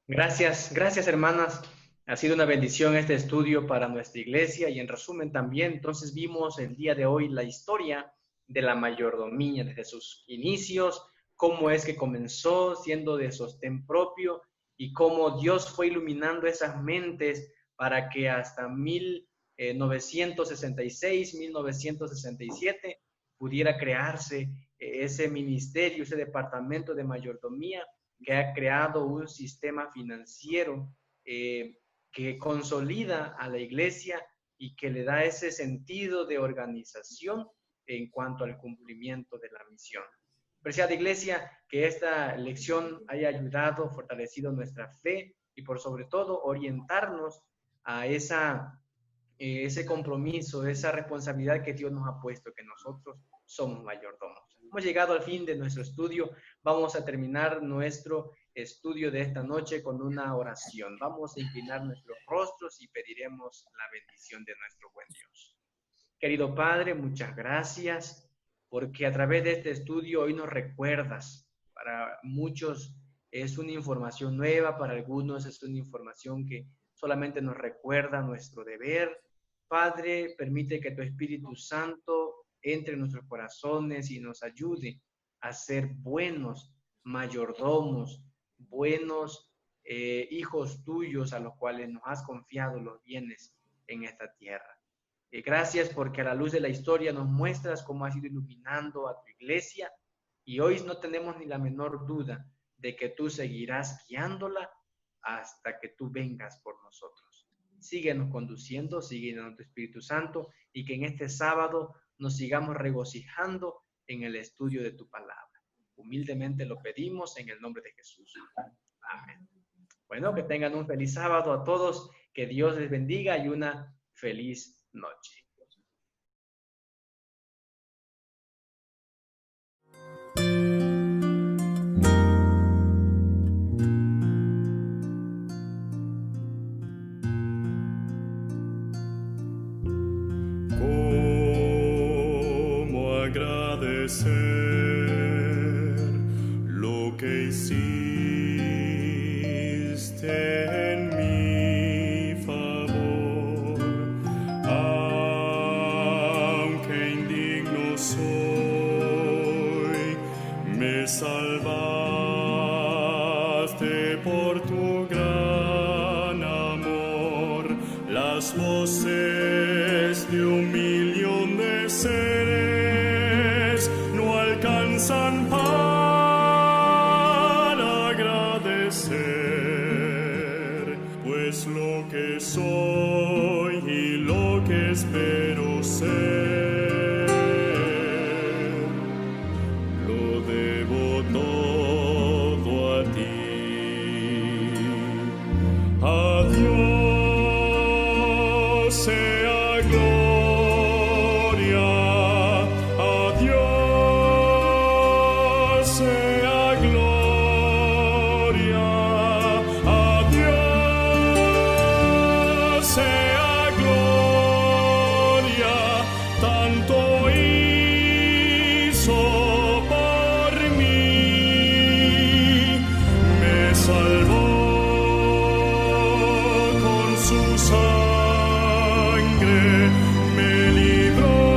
Gracias, gracias, hermanas. Ha sido una bendición este estudio para nuestra iglesia y en resumen también, entonces vimos el día de hoy la historia de la mayordomía desde sus inicios, cómo es que comenzó siendo de sostén propio y cómo Dios fue iluminando esas mentes para que hasta 1966, 1967 pudiera crearse ese ministerio, ese departamento de mayordomía que ha creado un sistema financiero que consolida a la iglesia y que le da ese sentido de organización en cuanto al cumplimiento de la misión. Preciada iglesia, que esta lección haya ayudado, fortalecido nuestra fe y por sobre todo orientarnos a ese compromiso, esa responsabilidad que Dios nos ha puesto, que nosotros somos mayordomos. Hemos llegado al fin de nuestro estudio. Vamos a terminar nuestro estudio de esta noche con una oración. Vamos a inclinar nuestros rostros y pediremos la bendición de nuestro buen Dios. Querido Padre, muchas gracias porque a través de este estudio hoy nos recuerdas. Para muchos es una información nueva, para algunos es una información que solamente nos recuerda nuestro deber. Padre, permite que tu Espíritu Santo entre en nuestros corazones y nos ayude a ser buenos mayordomos, buenos hijos tuyos a los cuales nos has confiado los bienes en esta tierra. Gracias porque a la luz de la historia nos muestras cómo has ido iluminando a tu iglesia y hoy no tenemos ni la menor duda de que tú seguirás guiándola hasta que tú vengas por nosotros. Síguenos conduciendo, síguenos tu Espíritu Santo y que en este sábado nos sigamos regocijando en el estudio de tu palabra. Humildemente lo pedimos en el nombre de Jesús. Amén. Bueno, que tengan un feliz sábado a todos, que Dios les bendiga y una feliz noche. ¿Cómo agradecer lo que hiciste en mi favor? Aunque indigno soy, me salvaste por tu gran amor. Las voces de un millón de seres no alcanzan para agradecer, pues lo que soy y lo que espero ser, lo debo todo a ti. A Dios sea gloria, a Dios sea gloria, a Dios sea gloria, tanto hizo por mí, me salvó con su sangre, me libró